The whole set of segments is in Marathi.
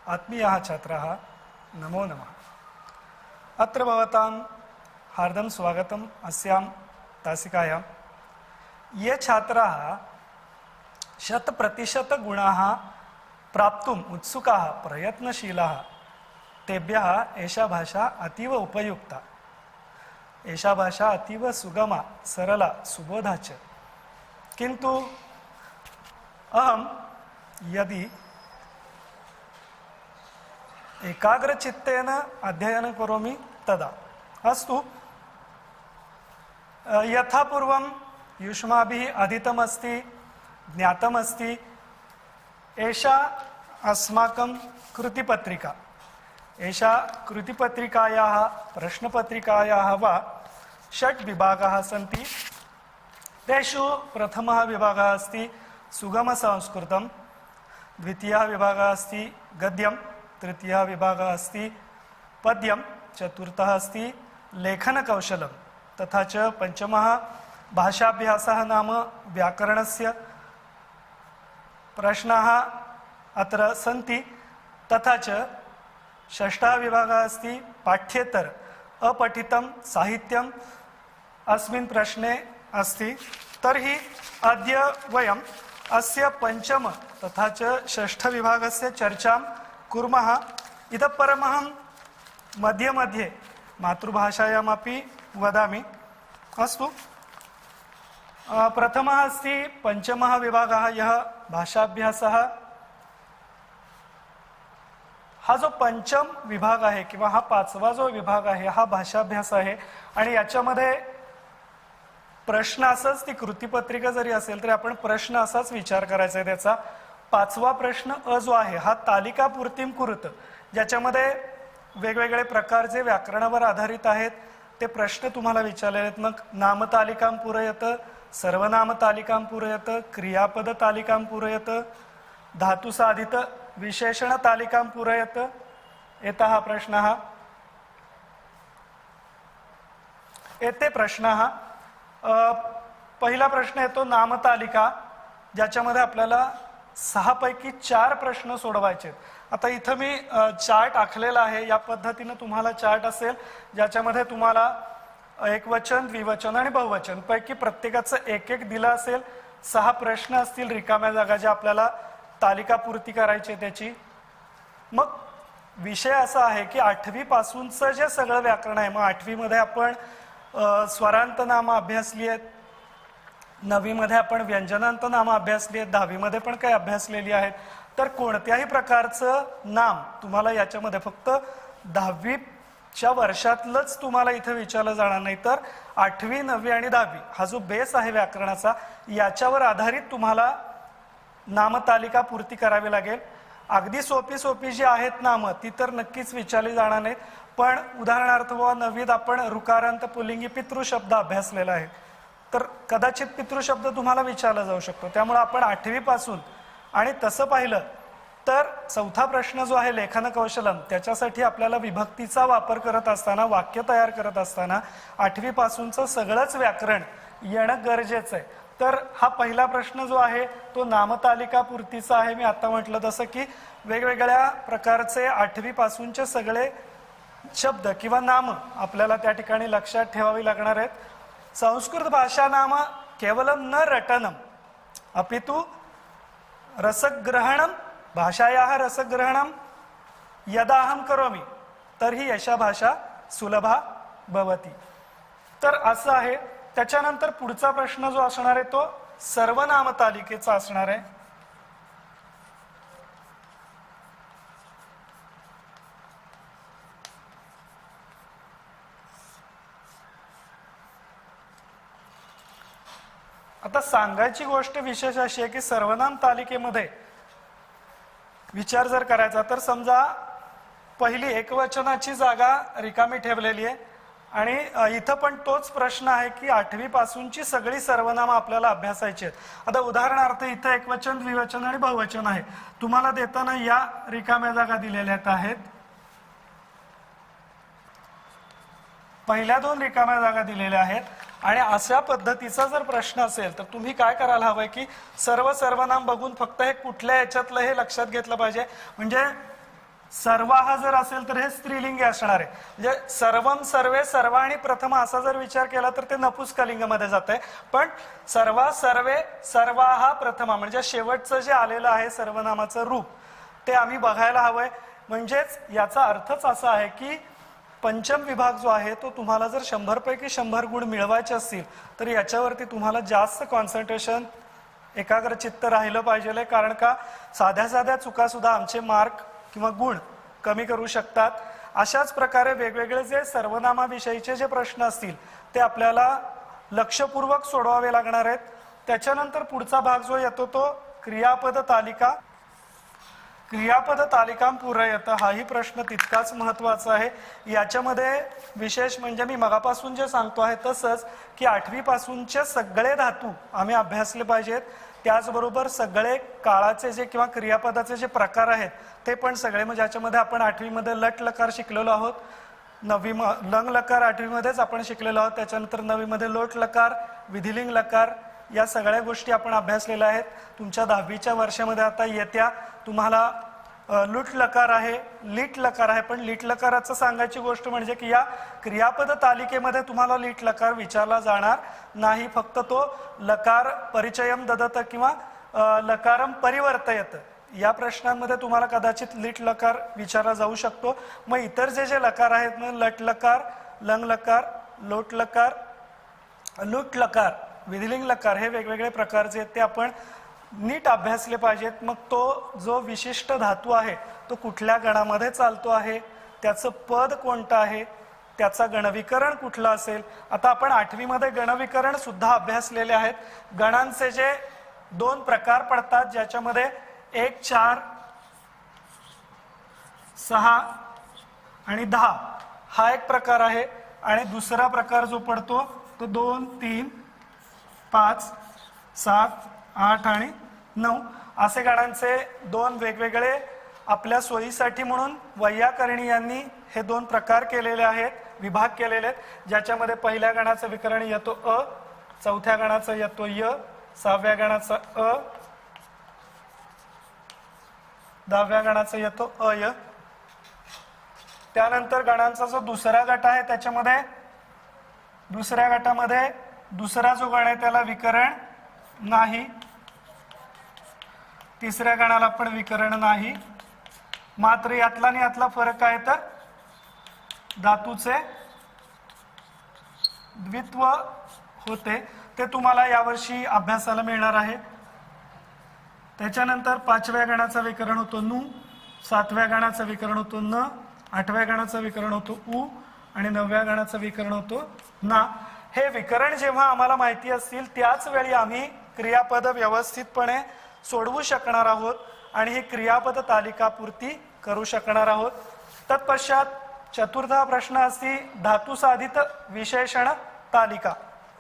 आत्मीयाः छात्राः नमो नमः। अत्र भवतां हार्दं स्वागतम् अस्यां तासिकायां। ये छात्राः 100% गुणाः प्राप्तुम् उत्सुकाः प्रयत्नशीलाः तेभ्यः एषा भाषा अतीव उपयुक्ता। एषा भाषा अतीव सुगमा सरला सुबोधा च। किन्तु अहं यदि एकाग्रचित्तेन अध्ययनं करोमि तदा अस्तु। यथा पूर्वं युष्माभिः अधीतमस्ति ज्ञातमस्ति एषा अस्माकं कृतिपत्रिका। एषा कृतिपत्रिकायाः प्रश्नपत्रिकायाः वा 6 विभागाः सन्ति। तेषु प्रथमः विभागः अस्ति सुगमसंस्कृतं, द्वितीयः विभागः अस्ति गद्यं, तृतीयः विभागः अस्ति पद्यं, चतुर्थः अस्ति लेखनकौशलं, तथा च पंचमः भाषाभ्यासः नाम व्याकरणस्य प्रश्नाः अत्र सन्ति। तथा च षष्ठः विभागः अस्ति पाठ्येतर अपठितं साहित्यम् अस्मिन् प्रश्ने अस्ति। तर्हि अद्य वयम् अस्य पंचम तथा च षष्ठ विभागस्य चर्चां कुर्मः। इतः परमहं मध्ये मध्ये मातृभाषायामपि वदामि। अस्तु, प्रथमः अस्ति पंचमः विभागः, यः भाषाभ्यासः। हा जो पंचम विभाग आहे किंवा हा पाचवा जो विभाग आहे हा भाषाभ्यास आहे आणि याच्यामध्ये प्रश्न असाच, ती कृतीपत्रिका जरी असेल तरी आपण प्रश्न असाच विचार करायचा आहे त्याचा। पाचवा प्रश्न अ जो आहे हा तालिकापूर्तिं कुरुत, ज्याच्यामध्ये वेगवेगळे प्रकारचे व्याकरणावर आधारित आहेत ते प्रश्न तुम्हाला विचारलेले आहेत। मग नामतालिकां पूरयत, सर्वनामतालिकां पूरयत, क्रियापदतालिकां पूरयत, धातुसाधित विशेषणतालिकां पूरयत, एतः हा प्रश्नः। एते प्रश्नः पहिला प्रश्न येतो नामतालिका, ज्याच्यामध्ये आपल्याला 6 पैकी 4 प्रश्न सोडवायचे आहेत। आता इथं मी चार्ट आखलेला आहे, या पद्धतीने तुम्हाला चार्ट असेल ज्याच्यामध्ये तुम्हाला एकवचन, द्विवचन आणि बहुवचन पैकी प्रत्येकाचं एक एक दिलं असेल। 6 प्रश्न असतील रिकाम्या जागा ज्या आपल्याला तालिकापूर्ती करायची त्याची। मग विषय असा आहे की 8वी पासूनचं जे सगळं व्याकरण आहे, मग 8वी मध्ये आपण स्वरांत नाम अभ्यासली आहेत, 9वी मध्ये आपण व्यंजनांत नाम अभ्यासली आहेत, 10वी मध्ये पण काही अभ्यासलेली आहेत। तर कोणत्याही प्रकारचं नाम तुम्हाला याच्यामध्ये फक्त 10वीच्या वर्षातलंच तुम्हाला इथे विचारलं जाणार नाही, तर 8वी 9वी आणि 10वी हा जो बेस आहे व्याकरणाचा याच्यावर आधारित तुम्हाला नामतालिका पूर्ती करावी लागेल। अगदी सोपी सोपी जी आहेत नामं ती तर नक्कीच विचारली जाणार नाहीत, पण उदाहरणार्थ 9वीत आपण ऋकारांत पुल्लिंगी पितृशब्द अभ्यासलेला आहे, तर कदाचित पितृशब्द तुम्हाला विचारला जाऊ शकतो। त्यामुळे आपण 8वी पासून, आणि तसं पाहिलं तर चौथा प्रश्न जो आहे लेखन कौशलम, त्याच्यासाठी आपल्याला विभक्तीचा वापर करत असताना, वाक्य तयार करत असताना 8वी पासूनचं सगळंच व्याकरण येणं गरजेचं आहे। तर हा पहिला प्रश्न जो आहे तो नामतालिका पूर्तीचा आहे। मी आता म्हटलं तसं की वेगवेगळ्या प्रकारचे 8वी पासूनचे सगळे शब्द किंवा नाम आपल्याला त्या ठिकाणी लक्षात ठेवावी लागणार आहेत। संस्कृत भाषा नाम केवलम न रटनम अपितु रसग्रहणम, भाषायाः रसग्रहणम यदाहं करोमि तर्हि एषा भाषा सुलभा भवति। तर असं आहे। त्याच्यानंतर पुढचा प्रश्न जो असणार आहे तो सर्वनाम तालिकेचा असणार आहे। आता सांगायची गोष्ट विशेष अशी आहे की सर्वनाम तालिकेमध्ये विचार जर करायचा तर समजा पहिली एकवचनाची जागा रिकामी ठेवलेली आहे आणि इथं पण तोच प्रश्न आहे की 8वी पासूनची सगळी सर्वनाम आपल्याला अभ्यासायची आहेत। आता उदाहरणार्थ इथं एकवचन, द्विवचन आणि बहुवचन आहे, तुम्हाला देताना या रिकाम्या जागा दिलेल्या आहेत। पहिल्या 2 रिकाम्या जागा दिलेल्या आहेत आणि अशा पद्धतीचा जर प्रश्न असेल तर तुम्ही काय करायला हवंय की सर्व सर्वनाम बघून फक्त हे कुठल्या याच्यातलं हे लक्षात घेतलं पाहिजे। म्हणजे सर्वाहा जर असेल तर हे स्त्रीलिंगी असणार आहे. म्हणजे सर्वम, सर्वे, सर्वाणी, प्रथम असा जर विचार केला तर ते नपुंसकलिंगामध्ये जात आहे. पण सर्वा, सर्वे, सर्वाहा, प्रथमा म्हणजे शेवटचं जे आलेलं आहे सर्वनामाचं रूप ते आम्ही बघायला हवंय. म्हणजेच याचा अर्थच असा आहे की पंचम विभाग जो आहे तो तुम्हाला जर 100 पैकी 100 गुण मिळवायचे असतील तर याच्यावरती तुम्हाला जास्त कॉन्सन्ट्रेशन, एकाग्रचित्त राहिलं पाहिजे. कारण का साध्या साध्या चुका सुद्धा आमचे मार्क किंवा गुण कमी करू शकतात. अशाच प्रकारे वेगवेगळे जे सर्वनामाविषयीचे जे प्रश्न असतील ते आपल्याला लक्षपूर्वक सोडवावे लागणार आहेत. त्याच्यानंतर पुढचा भाग जो येतो तो क्रियापद तालिका. क्रियापद तालिका पूरयत हाही प्रश्न तितकाच महत्वाचा आहे. याच्यामध्ये विशेष म्हणजे मी मगापासून जे सांगतो आहे तसंच की 8वी पासूनचे सगळे धातू आम्ही अभ्यासले पाहिजेत. त्याचबरोबर सगळे काळाचे जे किंवा क्रियापदाचे जे प्रकार आहेत ते पण सगळे, म्हणजे याच्यामध्ये आपण 8वी मध्ये लट लकार शिकलेलो आहोत, 9वी लंग लकार 8वी मध्येच आपण शिकलेलो आहोत. त्याच्यानंतर 9वी मध्ये लोट लकार, विधिलिंग लकार या सगळ्या गोष्टी आपण अभ्यासलेल्या आहेत. तुमच्या 10वीच्या वर्षामध्ये आता येत्या तुम्हाला लुट लकार आहे, लीट लकार आहे. पण लीट लकाराचं सांगायची गोष्ट म्हणजे की या क्रियापद तालिकेमध्ये तुम्हाला लीट लकार विचारला जाणार नाही. फक्त तो लकार परिचयम ददत किंवा लकारम परिवर्तयत या प्रश्नांमध्ये तुम्हाला कदाचित लीट लकार विचारला जाऊ शकतो. मग इतर जे जे लकार आहेत ना, लट लकार, लंग लकार, लोट लकार, लुट लकार, विधिलिंग लकार हे वेगवेगळे प्रकार जे आहेत ते आपण नीट अभ्यासले पाहिजेत. मग तो जो विशिष्ट धातू आहे तो कुठल्या गणामध्ये चालतो आहे, त्याचं पद कोणतं आहे, त्याचा गणविकरण कुठलं असेल. आता आपण 8वी मध्ये गणविकरण सुद्धा अभ्यासलेले आहेत. गणांचे जे 2 प्रकार पडतात ज्याच्यामध्ये 1, 4, 6 आणि 10 हा एक प्रकार आहे. आणि दुसरा प्रकार जो पडतो तो 2, 3, 5, 7, 8 आणि 9 असे गणांचे 2 वेगवेगळे आपल्या सोयीसाठी म्हणून वैयाकरणी यांनी हे 2 प्रकार केलेले आहेत, विभाग केलेले आहेत. ज्याच्यामध्ये पहिल्या गणाचं विकरण येतो अ, चौथ्या गणाचं येतो य, 6व्या गणाचं अ, 10व्या गणाचं येतो अय. त्यानंतर गणांचा जो दुसरा गट आहे त्याच्यामध्ये दुसऱ्या गटामध्ये दुसरा जो गण आहे त्याला विकरण नाही, तिसऱ्या गणाला पण विकरण नाही. मात्र यातला आणि यातला फरक आहे तर धातूचे द्वित्व होते. ते तुम्हाला यावर्षी अभ्यासाला मिळणार आहे. त्याच्यानंतर 5व्या गणाचा विकरण होतो नु, 7व्या गणाचा विकरण होतो न, 8व्या गणाचा विकरण होतो उ आणि 9व्या गणाचा विकरण होतो ना. हे विकरण जेव्हा आम्हाला माहिती असतील त्याच वेळी आम्ही क्रियापद व्यवस्थितपणे सोडवू शकणार आहोत आणि ही क्रियापद तालिका पूर्ती करू शकणार आहोत. तत्पश्चात चतुर्था प्रश्न असती धातुसाधित विशेषण तालिका.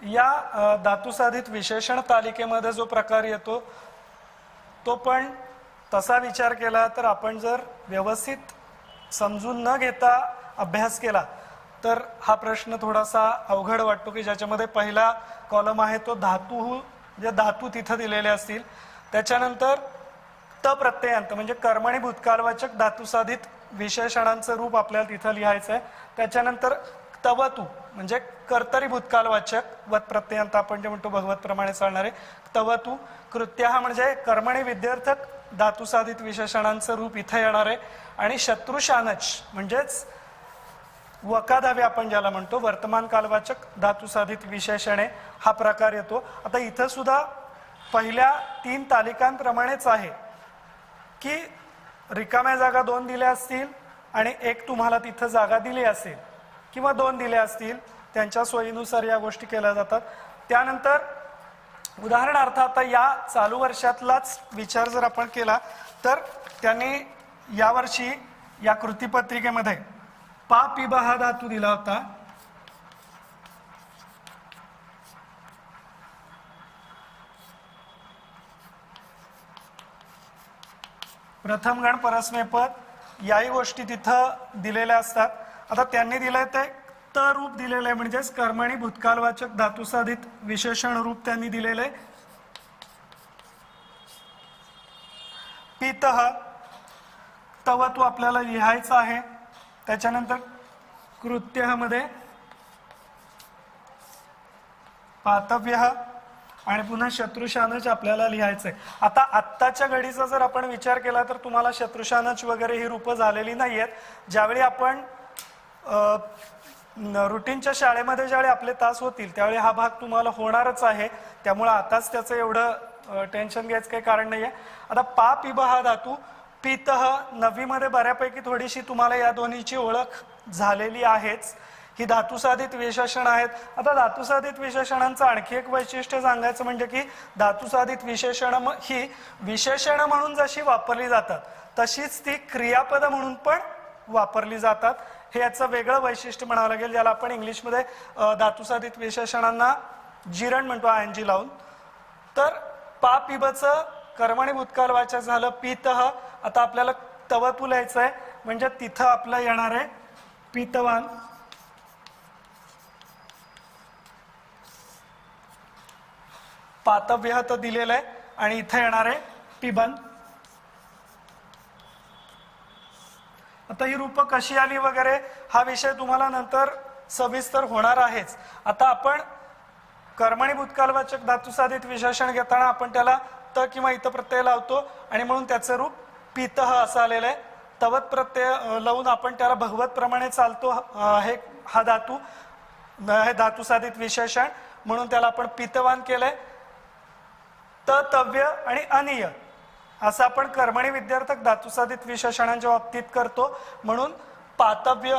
या धातुसाधित विशेषण तालिकेमध्ये जो प्रकार येतो तो पण तसा विचार केला तर आपण जर व्यवस्थित समजून न घेता अभ्यास केला तर हा प्रश्न थोडासा अवघड वाटतो. की ज्याच्यामध्ये पहिला कॉलम आहे तो धातू, जे धातू तिथं दिलेले असतील. त्याच्यानंतर त प्रत्ययांत म्हणजे कर्मणी भूतकालवाचक धातुसाधित विशेषणांचं रूप आपल्याला तिथं लिहायचं आहे. त्याच्यानंतर तवतू म्हणजे कर्तरी भूतकालवाचक वत प्रत्ययांत आपण जे म्हणतो भगवत प्रमाणे चालणारे तवतू. कृत्या म्हणजे कर्मणी विद्यार्थक धातुसाधित विशेषणांचं रूप इथं येणार आहे. आणि शत्रुशानच म्हणजेच वकाधावे आपण ज्याला म्हणतो वर्तमान कालवाचक धातुसाधित विशेषणे हा प्रकार येतो. आता इथं सुद्धा पहिल्या 3 तालिकांप्रमाणेच आहे की रिकाम्या जागा 2 दिल्या असतील आणि 1 तुम्हाला तिथं जागा दिली असेल किंवा 2 दिल्या असतील, त्यांच्या सोयीनुसार या गोष्टी केल्या जातात. त्यानंतर उदाहरणार्थ आता या चालू वर्षातलाच विचार जर आपण केला तर त्यांनी यावर्षी या कृतीपत्रिकेमध्ये पा पिबा हा धातू दिला होता. प्रथम गण परस्मैपद याही गोष्टी तिथं दिलेल्या असतात. आता त्यांनी दिलंय ते त रूप दिलेलं आहे म्हणजेच कर्मणी भूतकालवाचक धातुसाधित विशेषण रूप त्यांनी दिलेलं आहे. पितः तवतू आपल्याला लिहायचं आहे. त्याच्यानंतर कृत्यमध्ये पातव्य आणि पुन्हा शत्रुशानच आपल्याला लिहायचंय. आता आत्ताच्या घडीचा जर आपण विचार केला तर तुम्हाला शत्रुशानच वगैरे ही रूपं झालेली नाहीयेत. ज्यावेळी आपण रुटीनच्या शाळेमध्ये ज्यावेळी आपले तास होतील त्यावेळी हा भाग तुम्हाला होणारच आहे. त्यामुळे आताच त्याचं एवढं टेन्शन घ्यायचं काही कारण नाहीये. आता पा पिब हा धातू, पितह नववीमध्ये बऱ्यापैकी थोडीशी तुम्हाला या दोन्हीची ओळख झालेली आहेच. ही धातुसाधित विशेषण आहेत. आता धातुसाधित विशेषणांचं आणखी एक वैशिष्ट्य सांगायचं म्हणजे की धातुसाधित विशेषण ही विशेषण म्हणून जशी वापरली जातात तशीच ती क्रियापद म्हणून पण वापरली जातात. हे याचं वेगळं वैशिष्ट्य म्हणावं लागेल, ज्याला आपण इंग्लिशमध्ये धातुसाधित विशेषणांना जिरण म्हणतो आयएनजी लावून. तर पा पिबचं कर्मणी भूतकाल वाचक झालं पितह. आता आपल्याला तवतू लिहायचं आहे म्हणजे तिथं आपलं येणार आहे पितवान. पातव्य तर दिलेलं आहे आणि इथे येणार आहे पिबन. आता ही रूप कशी आली वगैरे हा विषय तुम्हाला नंतर सविस्तर होणार आहेच. आता आपण कर्मणी भूतकालवाचक धातुसाधित विशेषण घेताना आपण त्याला त किंवा इत प्रत्यय लावतो आणि म्हणून त्याचं रूप पितह असं आलेलं आहे. तवत प्रत्यय लावून आपण त्याला भगवत प्रमाणे चालतो. हा धातू हे धातुसाधित विशेषण म्हणून त्याला आपण पितवान केलंय. तव्य आणि अनिय असं आपण कर्मणी विद्यार्थक धातुसाधित विशेषणांच्या बाबतीत करतो. म्हणून पातव्य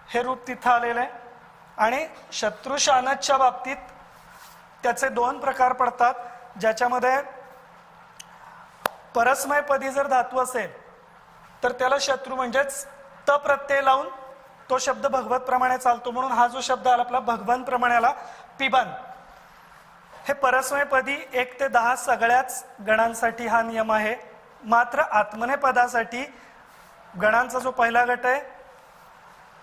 हे रूप तिथं आलेलं आहे. आणि शत्रुशानच्या बाबतीत त्याचे दोन प्रकार पडतात, ज्याच्यामध्ये परस्मयपदी जर धातू असेल तर त्याला शत्रू म्हणजेच त प्रत्यय लावून तो शब्द भगवत प्रमाणे चालतो. म्हणून हा जो शब्द आला आपला भगवन प्रमाणाला पिबन. हे परस्मयपदी 1 ते 10 सगळ्याच गणांसाठी हा नियम आहे. मात्र आत्मने पदासाठी गणांचा जो पहिला गट आहे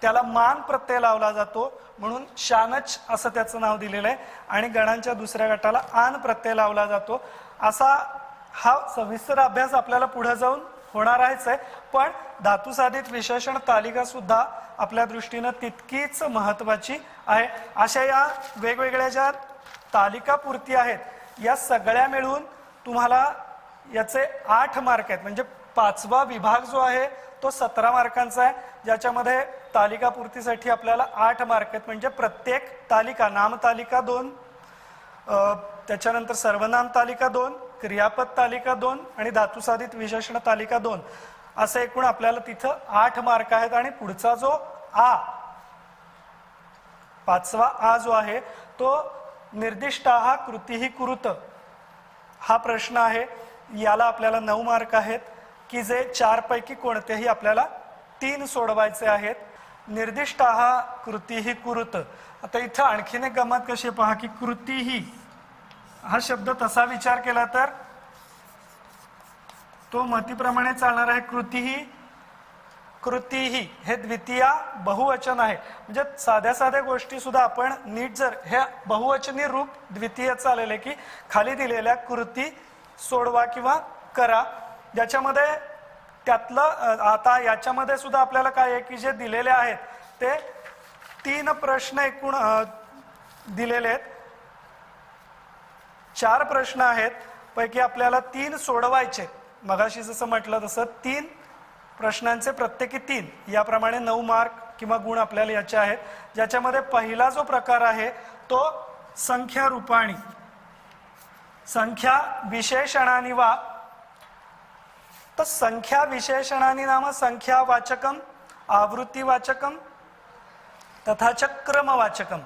त्याला मान प्रत्यय लावला जातो म्हणून शानच असं त्याचं नाव दिलेलं आहे. आणि गणांच्या दुसऱ्या गटाला आन प्रत्यय लावला जातो. असा हा सविस्तर अभ्यास आपल्याला पुढे जाऊन होणार आहेच आहे. पण धातुसाधित विशेषण तालिका सुद्धा आपल्या दृष्टीनं तितकीच महत्वाची आहे. अशा या वेगवेगळ्या ज्या तालिका पूर्ती आहेत या सगळ्या मिळून तुम्हाला याचे 8 मार्क आहेत. म्हणजे 5वा विभाग जो आहे तो 17 मार्कांचा आहे, ज्याच्यामध्ये तालिका पूर्तीसाठी आपल्याला 8 मार्क आहेत. म्हणजे प्रत्येक तालिका, नाम तालिका 2, त्याच्यानंतर सर्वनाम तालिका 2, क्रियापद तालिका 2 आणि धातुसाधित विशेषण तालिका 2 असे एकूण आपल्याला तिथं 8 मार्क आहेत. आणि पुढचा जो आ 5वा आ जो आहे तो निर्दिष्टाः कृतीहि कुरुत हा प्रश्न आहे. याला आपल्याला 9 मार्क आहेत की जे 4 पैकी कोणतेही आपल्याला 3 सोडवायचे आहेत. निर्दिष्टाः कृतीहि कुरुत. आता इथं आणखीन एक गंमत कशी पहा की कृतीहि हा शब्द तसा विचार केला तर तो मतीप्रमाणे चालणार आहे. कृतीहि कृतीहि हे द्वितीया बहुवचन आहे. म्हणजे साध्या साध्या गोष्टी सुद्धा आपण नीट जर हे बहुवचनी रूप द्वितीयचं आलेलं आहे की खाली दिलेल्या कृती सोडवा किंवा करा. ज्याच्यामध्ये त्यातलं आता याच्यामध्ये सुद्धा आपल्याला काय आहे की जे दिलेले आहेत ते 3 प्रश्न एकूण दिलेले आहेत. 4 प्रश्न आहेत पैकी आपल्याला 3 सोडवायचे. मगाशी जसं म्हटलं तसं 3 प्रश्नांचे प्रत्येकी 3 याप्रमाणे 9 मार्क किंवा गुण आपल्याला याचे आहेत. ज्याच्यामध्ये पहिला जो प्रकार आहे तो संख्या रूपाणी, संख्या विशेषणानी वा. तर संख्या विशेषणानी नाम संख्यावाचकम, आवृत्तीवाचकम तथा च क्रमवाचकम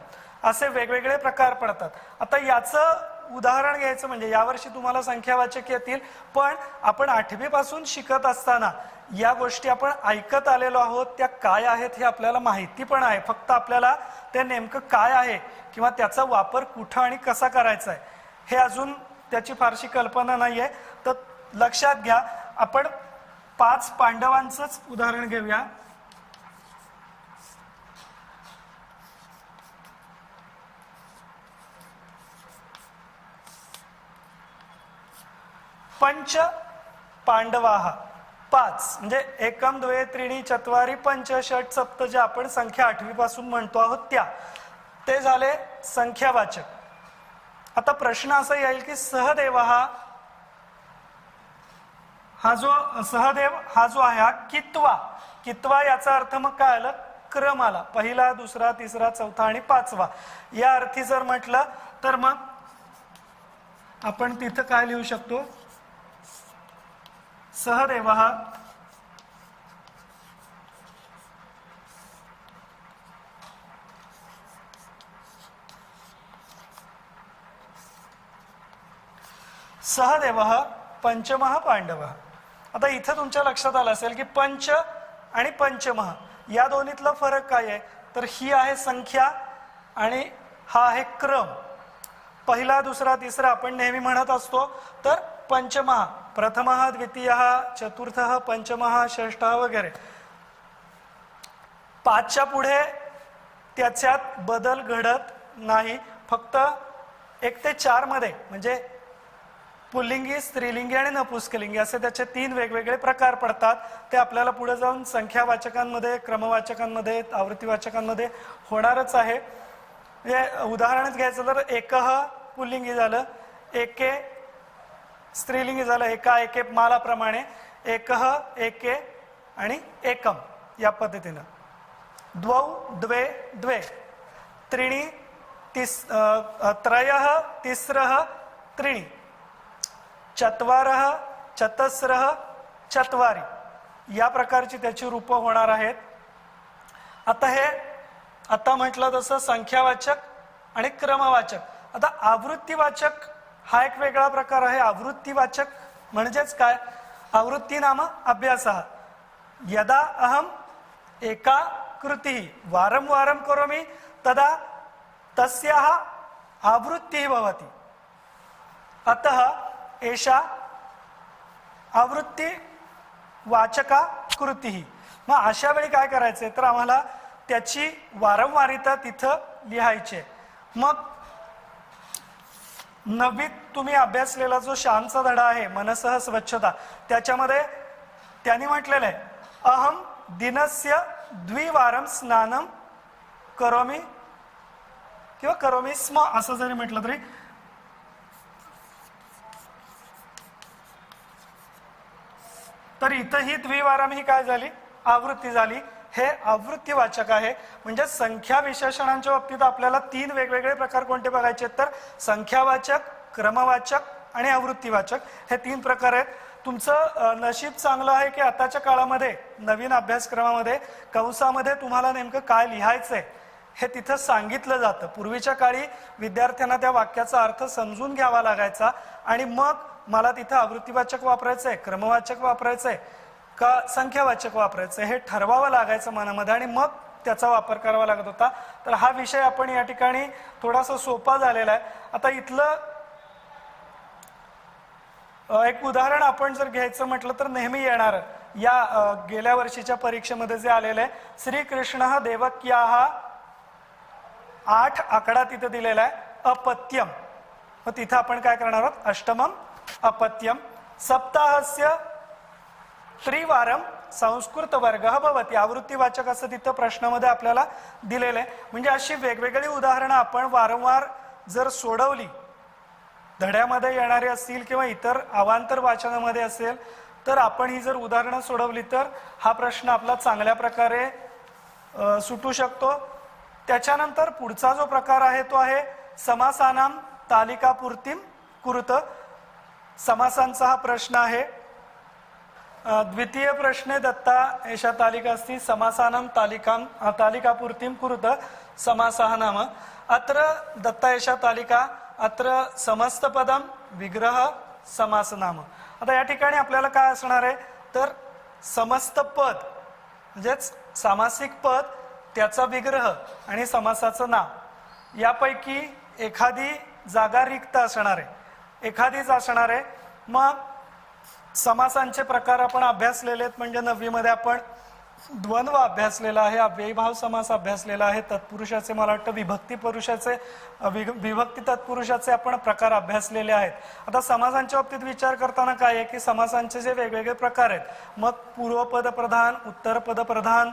असे वेगवेगळे प्रकार पडतात. आता याचं उदाहरण घ्यायचं म्हणजे यावर्षी तुम्हाला संख्यावाचक येतील, पण आपण 8वी पासून शिकत असताना या गोष्टी आपण ऐकत आलेलो आहोत. त्या काय आहेत हे आपल्याला माहिती पण आहे, फक्त आपल्याला ते नेमकं काय आहे किंवा त्याचा वापर कुठं आणि कसा करायचा आहे हे अजून त्याची फारशी कल्पना नाहीये. तर लक्षात घ्या, आपण 5 पांडवांचंच उदाहरण घेऊया. पंच पांडवाः 5 म्हणजे एकम द्वे त्रीणी चत्वारी पंच षट सप्त जे आपण संख्या 8वी पासून म्हणतो आहोत त्या, ते झाले संख्यावाचक. आता प्रश्न असा येईल की सहदेव हा जो आहे हा कितवा याचा अर्थ मग काय आलं, क्रम आला. पहिला, दुसरा, तिसरा, चौथा आणि 5वा या अर्थी जर म्हटलं तर मग आपण तिथं काय लिहू शकतो, सहदेव पंचमः पांडव. आता इथं तुमच्या लक्षात आलं असेल की पंच आणि पंचमः या दोन्हीतला फरक काय आहे, तर ही आहे संख्या आणि हा आहे क्रम. पहिला, दुसरा, तिसरा आपण नेहमी म्हणत असतो, तर पंचमः प्रथमः, द्वितीयः, चतुर्थः, पंचमः, षष्ठः वगैरे. 5च्या पुढे त्याच्यात बदल घडत नाही, फक्त 1 ते 4 मध्ये म्हणजे पुल्लिंगी, स्त्रीलिंगी आणि नपुंसकलिंगी असे त्याचे 3 वेगवेगळे प्रकार पडतात. ते आपल्याला पुढे जाऊन संख्यावाचकांमध्ये, क्रमवाचकांमध्ये, आवृत्तीवाचकांमध्ये होणारच आहे. म्हणजे उदाहरणच घ्यायचं तर एकह पुल्लिंगी झालं, एके स्त्रीलिंगी झालं, एका एके मालाप्रमाणे एकह, एके आणि एकम या पद्धतीनं. द्वौ, द्वे, द्वे, त्रीणी, त्रयः, तिस्रः, त्रीणी, चत्वारः, चतस्रः, चत्वारी या प्रकारची त्याची रूपं होणार आहेत. आता म्हटलं तसं संख्यावाचक आणि क्रमवाचक. आता आवृत्तीवाचक हा एक वेगळा प्रकार आहे. आवृत्तीवाचक म्हणजेच काय, आवृत्ती नाम अभ्यासः. यदा अहम एका कृती वारं वारं करोमि तदा तस्याः आवृत्तिः भवति. अतः एषा आवृत्ती वाचका कृती. मग अशा वेळी काय करायचंय, तर आम्हाला त्याची वारंवारिता तिथं लिहायची. मग 9वीत तुम्ही अभ्यासलेला जो श्यामचा धडा आहे मनसः स्वच्छता, त्याच्यामध्ये त्यांनी म्हटलेलं आहे अहम दिनस्य द्विवारं स्नानं करोमि किंवा करोमि स्म असं जरी म्हटलं तरी तर इथं ही द्विवारम ही काय झाली, आवृत्ती झाली. हे आवृत्तीवाचक आहे. म्हणजे संख्या विशेषणांच्या बाबतीत आपल्याला 3 वेगवेगळे प्रकार कोणते बघायचे, तर संख्यावाचक, क्रमवाचक आणि आवृत्तीवाचक हे 3 प्रकार आहेत. तुमचं नशीब चांगलं आहे की आताच्या काळामध्ये नवीन अभ्यासक्रमामध्ये कंसामध्ये तुम्हाला नेमकं काय लिहायचंय हे तिथं सांगितलं जातं. पूर्वीच्या काळी विद्यार्थ्यांना त्या वाक्याचा अर्थ समजून घ्यावा लागायचा आणि मग मला तिथं आवृत्तीवाचक वापरायचंय, क्रमवाचक वापरायचंय का संख्यावाचक वापरायचं हे ठरवावं लागायचं मनामध्ये आणि मग त्याचा वापर करावा लागत होता. तर हा विषय आपण या ठिकाणी थोडासा सोपा झालेला आहे. आता इथलं एक उदाहरण आपण जर घ्यायचं म्हटलं तर नेहमी येणार या गेल्या वर्षीच्या परीक्षेमध्ये जे आलेलं आहे, श्रीकृष्ण देवक्याः 8 आकडा तिथं दिलेला आहे अपत्यम. मग तिथं आपण काय करणार आहोत, अष्टमम अपत्यम. सप्ताहस्य त्रिवारम संस्कृत वर्गः भवति. आवृत्तीवाचक असं तिथं प्रश्नामध्ये आपल्याला दिलेलं आहे. म्हणजे अशी वेगवेगळी उदाहरणं आपण वारंवार जर सोडवली, धड्यामध्ये येणारे असतील किंवा इतर अवांतर वाचनामध्ये असेल, तर आपण ही जर उदाहरणं सोडवली तर हा प्रश्न आपला चांगल्या प्रकारे सुटू शकतो. त्याच्यानंतर पुढचा जो प्रकार आहे तो आहे समासानाम तालिकापूर्तिम कुरुत. समासांचा हा प्रश्न आहे. द्वितीय प्रश्ने दत्ता एषा तालिका अस्ति समासानां तालिकापूर्तिं कुरुत समासः नाम. अत्र दत्ता एषा तालिका अत्र समस्तपदम विग्रह समास नाम. आता या ठिकाणी आपल्याला काय असणार आहे, तर समस्त पद म्हणजेच सामासिक पद, त्याचा विग्रह आणि समासाचं नाव यापैकी एखादी जागा रिक्त असणार आहे, एखादीच असणार आहे. मग समासांचे प्रकार आपण अभ्यासलेले आहेत. म्हणजे 9वी मध्ये आपण द्वंद्व अभ्यासलेला आहे, अव्ययीभाव समास अभ्यासलेला आहे, तत्पुरुषाचे मला वाटतं विभक्ती पुरुषाचे विभक्ती तत्पुरुषाचे आपण प्रकार अभ्यासलेले आहेत. आता समासांच्या बाबतीत विचार करताना काय आहे की समासांचे जे वेगवेगळे प्रकार आहेत, मग पूर्वपद प्रधान, उत्तर पद प्रधान,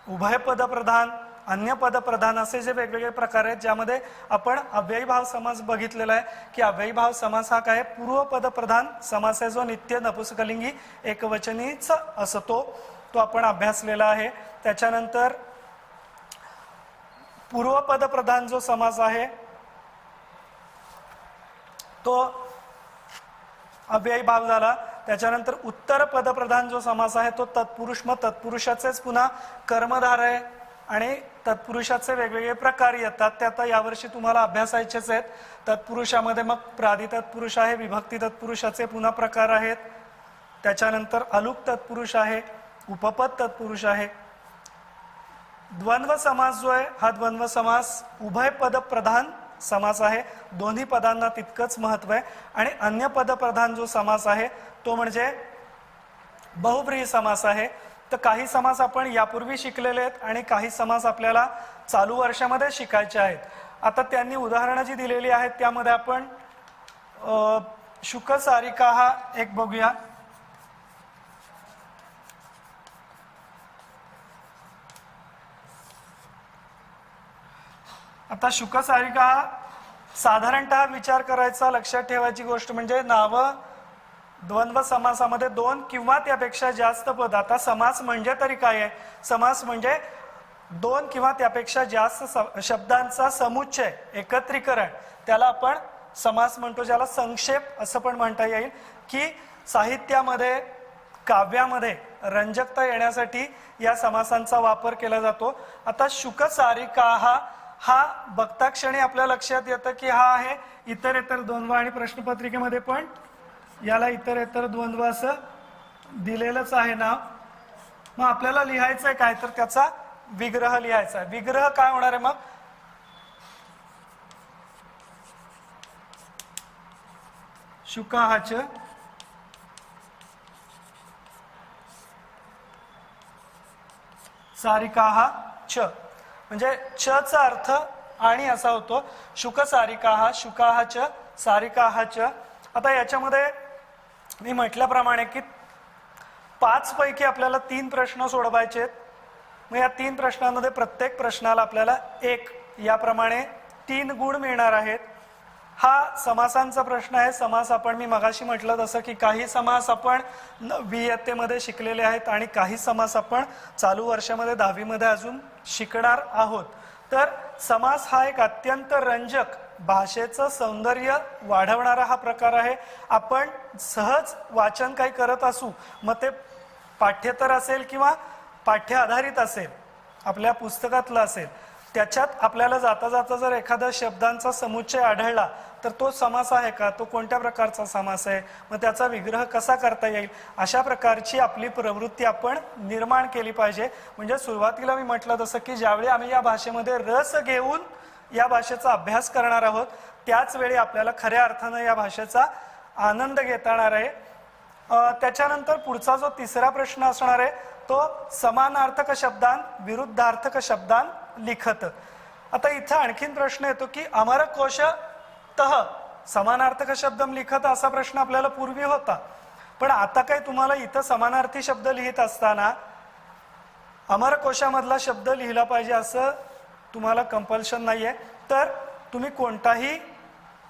उभय पद प्रधान, अन्य पद प्रधान असे जे वेगवेगळे प्रकार आहेत, ज्यामध्ये आपण अव्ययीभाव समास बघितलेला आहे की अव्ययीभाव समास हा काय पूर्वपद प्रधान समास आहे, जो नित्य नपुंसकलिंगी एकवचनीच असतो, तो आपण अभ्यासलेला आहे. त्याच्यानंतर पूर्वपद प्रधान जो समास आहे तो अव्ययीभाव झाला. त्याच्यानंतर उत्तर पद प्रधान जो समास आहे तो तत्पुरुष, मग तत्पुरुषाचेच पुन्हा कर्मधार आहे आणि तत्पुरुषाचे वेगवेगळे प्रकार येतात, ते आता यावर्षी तुम्हाला अभ्यासायचेच आहेत. तत्पुरुषामध्ये मग प्रादि तत्पुरुष आहे, विभक्ती तत्पुरुषाचे पुन्हा प्रकार आहेत. त्याच्यानंतर अलुक तत्पुरुष आहे, उपपद तत्पुरुष आहे. द्वंद्व समास जो आहे हा द्वंद्व समास उभय पद प्रधान समास आहे, दोन्ही पदांना तितकंच महत्व आहे. आणि अन्य पद प्रधान जो समास आहे तो म्हणजे बहुव्रीही समास आहे. तर काही समास आपण यापूर्वी शिकलेले आहेत आणि काही समास आपल्याला चालू वर्षामध्ये शिकायचे आहेत. आता त्यांनी उदाहरणं जी दिलेली आहेत त्यामध्ये आपण शुक सारिका हा एक बघूया. आता शुक सारिका हा साधारणतः विचार करायचा, लक्षात ठेवायची गोष्ट म्हणजे नाव द्वंद्व समासामध्ये दोन किंवा त्यापेक्षा जास्त पद. आता समास म्हणजे तरी काय आहे? समास म्हणजे दोन किंवा त्यापेक्षा जास्त शब्दांचा समुच्चय, एकत्रीकरण, त्याला आपण समास म्हणतो, ज्याला संक्षेप असं पण म्हणता येईल. की साहित्यामध्ये काव्यामध्ये रंजकता येण्यासाठी या समासांचा वापर केला जातो. आता शुक सारिका हा बघता क्षणी आपल्या लक्षात येतं की हा आहे इतरेतर द्वंद्व, आणि प्रश्नपत्रिकेमध्ये पण याला इतरेतर द्वंद्व असं दिलेलंच आहे नाव. मग आपल्याला लिहायचं आहे काय, तर त्याचा विग्रह लिहायचा आहे. विग्रह काय होणार आहे? मग शुकाहाच सारिकाहा च, म्हणजे च चा अर्थ आणि असा होतो. शुक सारिकाहा, शुकाहाच, सारिकाहाच. आता याच्यामध्ये मी म्हटल्याप्रमाणे की 5 पैकी आपल्याला 3 प्रश्न सोडवायचे आहेत. मग या 3 प्रश्नांमध्ये प्रत्येक प्रश्नाला आपल्याला 1 याप्रमाणे 3 गुण मिळणार आहेत. हा समासांचा प्रश्न आहे. समास आपण मी मगाशी म्हटलं तसं की काही समास आपण इयत्तेमध्ये शिकलेले आहेत आणि काही समास आपण चालू वर्षामध्ये 10वी मध्ये अजून शिकणार आहोत. तर समास हा एक अत्यंत रंजक, भाषेचं सौंदर्य वाढवणारा हा प्रकार आहे. आपण सहज वाचन काही करत असू, मग ते पाठ्येतर असेल किंवा पाठ्य आधारित असेल, आपल्या पुस्तकातलं असेल, त्याच्यात आपल्याला जाता जाता जर एखादा शब्दांचा समुच्चय आढळला तर तो समास आहे का, तो कोणत्या प्रकारचा समास आहे, मग त्याचा विग्रह कसा करता येईल, अशा प्रकारची आपली प्रवृत्ती आपण निर्माण केली पाहिजे. म्हणजे सुरुवातीला मी म्हटलं तसं की ज्यावेळी आम्ही या भाषेमध्ये रस घेऊन या भाषेचा अभ्यास करणार आहोत, त्याच वेळी आपल्याला खऱ्या अर्थानं या भाषेचा आनंद घेता येणार आहे. त्याच्यानंतर पुढचा जो तिसरा प्रश्न असणार आहे तो समानार्थक शब्दान विरुद्धार्थक शब्दान लिखत. आता इथं आणखीन प्रश्न येतो की अमरकोशतः समानार्थक शब्दम लिखत, असा प्रश्न आपल्याला पूर्वी होता. पण आता काय तुम्हाला इथं समानार्थी शब्द लिहित असताना अमरकोशामधला शब्द लिहिला पाहिजे असं तुम्हाला कंपल्शन नाहीये. तर तुम्ही कोणताही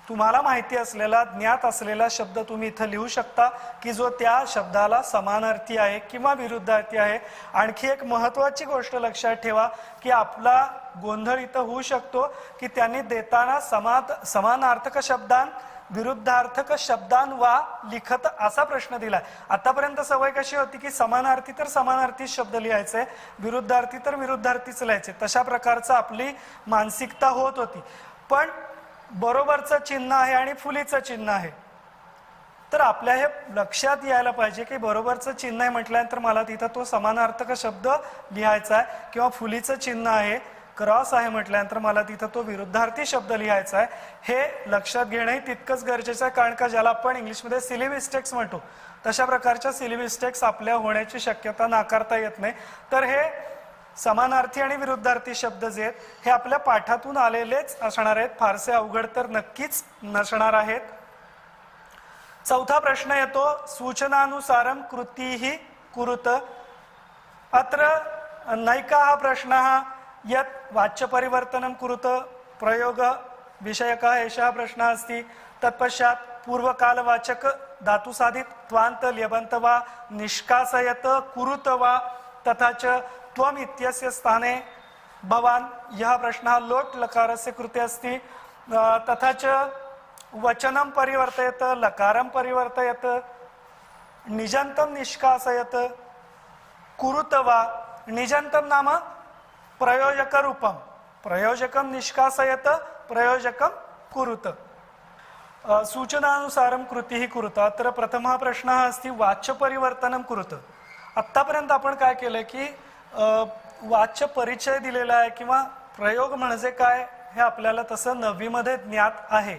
तुम्हाला माहिती असलेला, ज्ञात असलेला शब्द तुम्ही इथं लिहू शकता की जो त्या शब्दाला समानार्थी आहे किंवा विरुद्धार्थी आहे. आणखी एक महत्त्वाची गोष्ट लक्षात ठेवा की आपला गोंधळ इथं होऊ शकतो की त्यांनी देताना समानार्थक शब्दान विरुद्धार्थक शब्दान वा लिखत असा प्रश्न दिलाय. आतापर्यंत सवय कशी होती की समानार्थी तर समानार्थी शब्द लिहायचे, विरुद्धार्थी तर विरुद्धार्थीच लिहायचे, तशा प्रकारचा आपली मानसिकता होत होती. पण बरोबरचं चिन्ह आहे आणि फुलीचं चिन्ह आहे, तर आपल्या हे लक्षात यायला पाहिजे की बरोबरचं चिन्ह आहे म्हटल्यानंतर मला तिथं तो समानार्थक शब्द लिहायचा आहे, किंवा फुलीचं चिन्ह आहे क्रॉस आहे म्हटल्यानंतर मला तिथं तो विरुद्धार्थी शब्द लिहायचा आहे. हे लक्षात घेणंही तितकंच गरजेचं आहे, कारण का ज्याला आपण इंग्लिशमध्ये सिली मिस्टेक्स म्हणतो तशा प्रकारच्या सिली मिस्टेक्स आपल्या होण्याची शक्यता नाकारता येत नाही. तर हे समानार्थी आणि विरुद्धार्थी शब्द जे आहेत हे आपल्या पाठातून आलेलेच असणार आहेत, फारसे अवघड तर नक्कीच नसणार आहेत. चौथा प्रश्न येतो, सूचनानुसारम कृतीही कुरुत. अत्र नैका हा प्रश्न यत् वाच्यपरिवर्तनं कुरुत प्रयोग विषयकः एषः प्रश्नः अस्ति. तत्पश्चात् पूर्वकालवाचक धातुसाधित त्वान्त ल्यबन्त वा निष्कासयत कुरुत वा तथा च त्वम् इत्यस्य स्थाने भवान्. यह प्रश्नः लोट लकारस्य कृते अस्ति. तथा च वचनं परिवर्तयत, लकारं परिवर्तयत, निजन्तं निष्कासयत कुरुत वा. निजन्तं नाम प्रयोजक रूपम, प्रयोजकं निष्कासयत, प्रयोजकं कुरुत. सूचनानुसारं कृतीः कुरुत. अत्र प्रथमः प्रश्नः अस्ति वाच्य परिवर्तनं कुरुत. आत्तापर्यंत आपण काय केलं की वाच्य परिचय दिलेला आहे किंवा प्रयोग म्हणजे काय हे आपल्याला तसं 9वी मध्ये ज्ञात आहे.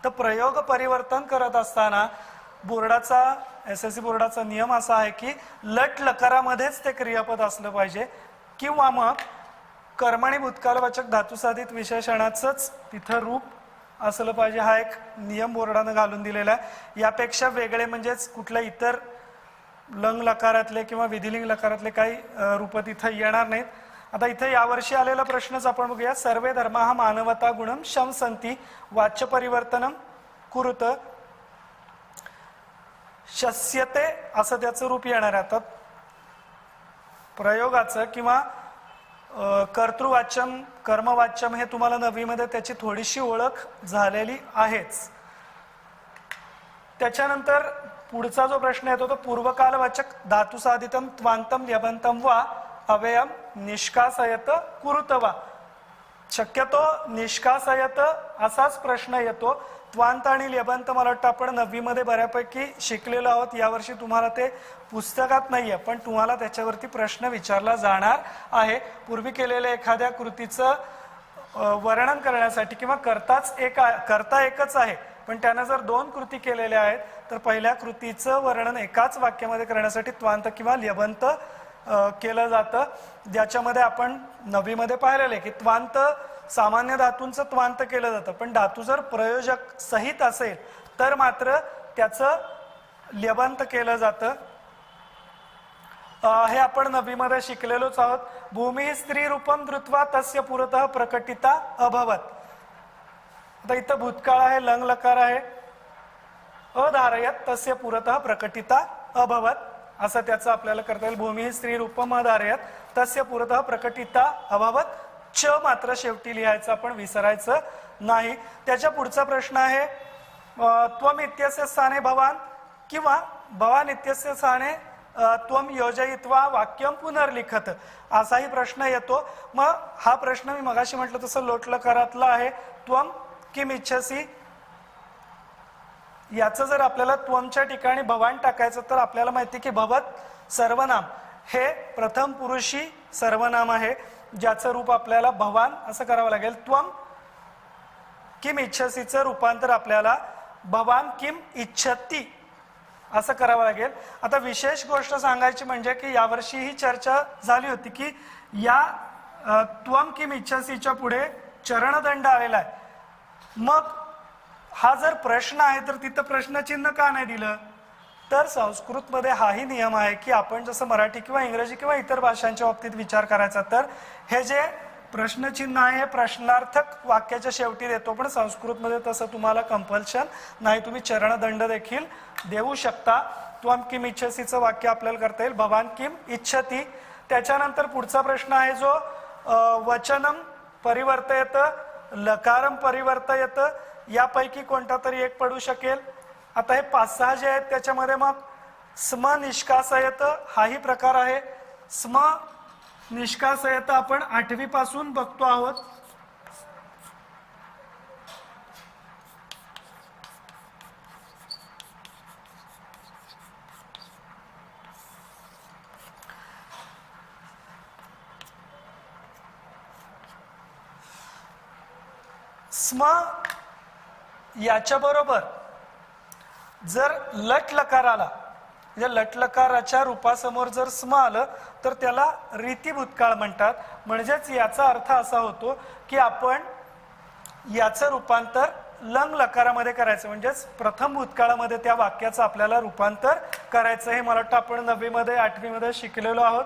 तर प्रयोग परिवर्तन करत असताना बोर्डाचा SSC बोर्डाचा नियम असा आहे की लट लकारामध्येच ते क्रियापद असलं पाहिजे किंवा मग कर्मणी भूतकालवाचक धातुसाधित विशेषणाचंच तिथं रूप असलं पाहिजे. हा एक नियम बोर्डानं घालून दिलेला आहे. यापेक्षा वेगळे म्हणजेच कुठल्या इतर लंग लकारातले किंवा विधिलिंग लकारातले काही रूप तिथं येणार नाहीत. आता इथे यावर्षी आलेला प्रश्नच आपण बघूया. सर्वे धर्माः मानवता गुणम शंसन्ति वाच्य परिवर्तनम कुरुत. शस्यते असं त्याचं रूप येणार आहे. आता प्रयोगाचं किंवा कर्तृवाच्यम कर्मवाच्यम हे तुम्हाला 9वी मध्ये त्याची थोडीशी ओळख झालेली आहेच. त्याच्यानंतर पुढचा जो प्रश्न येतो तो पूर्वकालवाचक धातुसाधितम त्वांतम ल्यबंतम वा अव्ययम निष्कासयत कुरुत वा. शक्यतो निष्कासयत असाच प्रश्न येतो. त्वांत आणि ल्यबंत मला वाटतं आपण 9वी मध्ये बऱ्यापैकी शिकलेलो आहोत. यावर्षी तुम्हाला ते पुस्तकात नाहीये पण तुम्हाला त्याच्यावरती प्रश्न विचारला जाणार आहे. पूर्वी केलेल्या एखाद्या कृतीचं वर्णन करण्यासाठी किंवा करता एकच आहे पण त्यानं जर 2 कृती केलेल्या आहेत तर पहिल्या कृतीचं वर्णन एकाच वाक्यामध्ये करण्यासाठी त्वांत किंवा ल्यबंत केलं जातं. ज्याच्यामध्ये आपण 9वी मध्ये पाहिलेलं आहे की त्वांत सामान्य धातूंचं त्वांत केलं जातं पण धातू जर प्रयोजक सहित असेल तर मात्र त्याचं ल्यबंत केलं जातं. हे आपण 9वी मध्ये शिकलेलोच आहोत. भूमी स्त्री रूपम धृत्वा तस्य पुरतः प्रकटिता अभवत. आता इथं भूतकाळ आहे, लंग लकार आहे. अधारयत तस्य पुरतः प्रकटिता अभवत असं त्याचं आपल्याला करता येईल. भूमी स्त्री रूपम अधारयत तस्य पुरतः प्रकटिता अभवत. च मात्र शेवटी लिहायचं आपण विसरायचं नाही. त्याच्या पुढचा प्रश्न आहे त्वम इत्यस्य स्थाने भवान किंवा भवान इत्यस्य स्थाने त्वम योजयित्वा वाक्यम पुनर्लिखत असाही प्रश्न येतो. मग हा प्रश्न मी मगाशी म्हटलं तसं लोटलकारातला आहे. त्वम किम इच्छसी याचं जर आपल्याला त्वमच्या ठिकाणी भवान टाकायचं तर आपल्याला माहिती की भवत सर्वनाम हे प्रथम पुरुषी सर्वनाम आहे ज्याचं रूप आपल्याला भवान असं करावं लागेल. त्वम किम इच्छसीचं रूपांतर आपल्याला भवान किम इच्छती असं करावं लागेल. आता विशेष गोष्ट सांगायची म्हणजे की यावर्षी ही चर्चा झाली होती की या त्वम किम इच्छसीच्या पुढे चरणदंड आलेला आहे. मग हा जर प्रश्न आहे तर तिथं प्रश्नचिन्ह का नाही दिलं तर संस्कृतमध्ये हाही नियम आहे की आपण जसं मराठी किंवा इंग्रजी किंवा इतर भाषांच्या बाबतीत विचार करायचा तर हे जे प्रश्नचिन्ह आहे हे प्रश्नार्थक वाक्याच्या शेवटी देतो पण संस्कृतमध्ये तसं तुम्हाला कंपल्शन नाही. तुम्ही चरणदंड देखील देऊ शकता. त्वम किम इच्छसीचं वाक्य आपल्याला करता येईल भवान किम इच्छती. त्याच्यानंतर पुढचा प्रश्न आहे जो वचनम परिवर्तयत लकारम परिवर्तयत यापैकी कोणता तरी एक पडू शकेल. आता हे 5-6 जे आहेत त्याच्यामध्ये मग स्म निष्कासयत हाही प्रकार आहे. स्म निष्कासयत आपण 8वी पासून बघतो आहोत. स्म याच्याबरोबर जर लट लकार आला, म्हणजे लट लकाराच्या रूपासमोर जर स्म आलं तर त्याला रीती भूतकाळ म्हणतात. म्हणजेच याचा अर्थ असा होतो की आपण याचं रूपांतर लंग लकारामध्ये करायचं, म्हणजेच प्रथम भूतकाळामध्ये त्या वाक्याचं आपल्याला रूपांतर करायचं. हे मला वाटतं आपण 9वी मध्ये 8वी मध्ये शिकलेलो आहोत.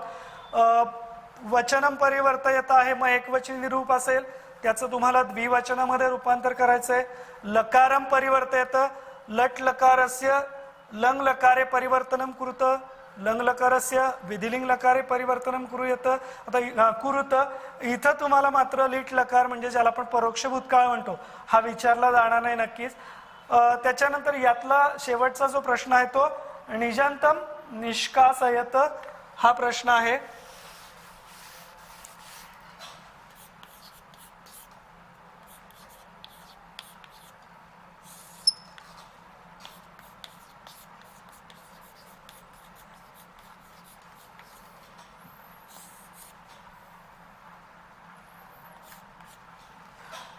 वचनम परिवर्तयता आहे, मग एकवचनी रूप असेल त्याचं तुम्हाला द्विवचनामध्ये रूपांतर करायचंय. लकारम परिवर्तयत, लट लकारस्य लंग लकारे परिवर्तनम कुरुत, लंग लकारस्य विधिलिंग लकारे परिवर्तनम कुरुयत. आता कुरुत इथं तुम्हाला मात्र लिट लकार म्हणजे ज्याला आपण परोक्ष भूतकाळ म्हणतो हा विचारला जाणार नाही नक्कीच. त्याच्यानंतर यातला शेवटचा जो प्रश्न आहे तो निजंतम निष्कासयत हा प्रश्न आहे.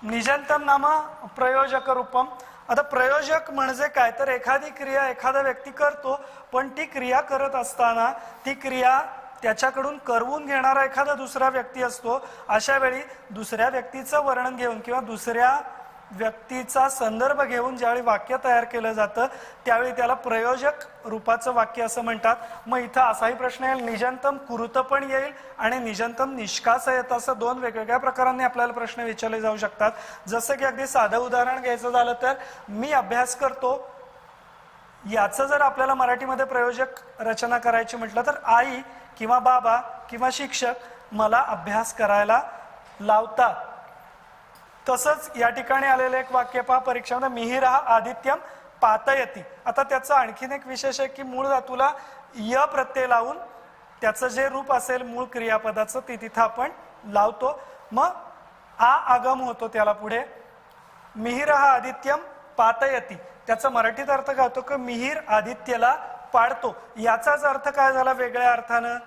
निजंतम नाम प्रयोजक रूपम. आता प्रयोजक म्हणजे काय तर एखादी क्रिया एखादा व्यक्ती करतो, पण ती क्रिया करत असताना ती क्रिया त्याच्याकडून करवून घेणारा एखादा दुसरा व्यक्ती असतो. अशा वेळी दुसऱ्या व्यक्तीचं वर्णन घेऊन किंवा दुसऱ्या व्यक्तीचा संदर्भ घेऊन ज्यावेळी वाक्य तयार केलं जातं त्यावेळी त्याला प्रयोजक रूपाचं वाक्य असं म्हणतात. मग इथं असाही प्रश्न येईल, निजंतम कुरुत पण येईल आणि निजंतम निष्कासयत, असं दोन वेगवेगळ्या प्रकारांनी आपल्याला प्रश्न विचारले जाऊ शकतात. जसं की अगदी साधं उदाहरण घ्यायचं झालं तर मी अभ्यास करतो याचं जर आपल्याला मराठीमध्ये प्रयोजक रचना करायची म्हटलं तर आई किंवा बाबा किंवा शिक्षक मला अभ्यास करायला लावतात. तसंच या ठिकाणी आलेलं एक वाक्य पहा परीक्षेमध्ये, मिहिर आदित्यम पातयती. आता त्याचं आणखीन एक विशेष आहे की मूळ धातूला य प्रत्यय लावून त्याचं जे रूप असेल मूळ क्रियापदाचं ते तिथं आपण लावतो. मग आगम होतो त्याला पुढे. मिहिर आदित्यम पातयती त्याचा मराठीत अर्थ काय होतो की मिहिर आदित्यला पाडतो. याचाच अर्थ काय झाला वेगळ्या अर्थानं,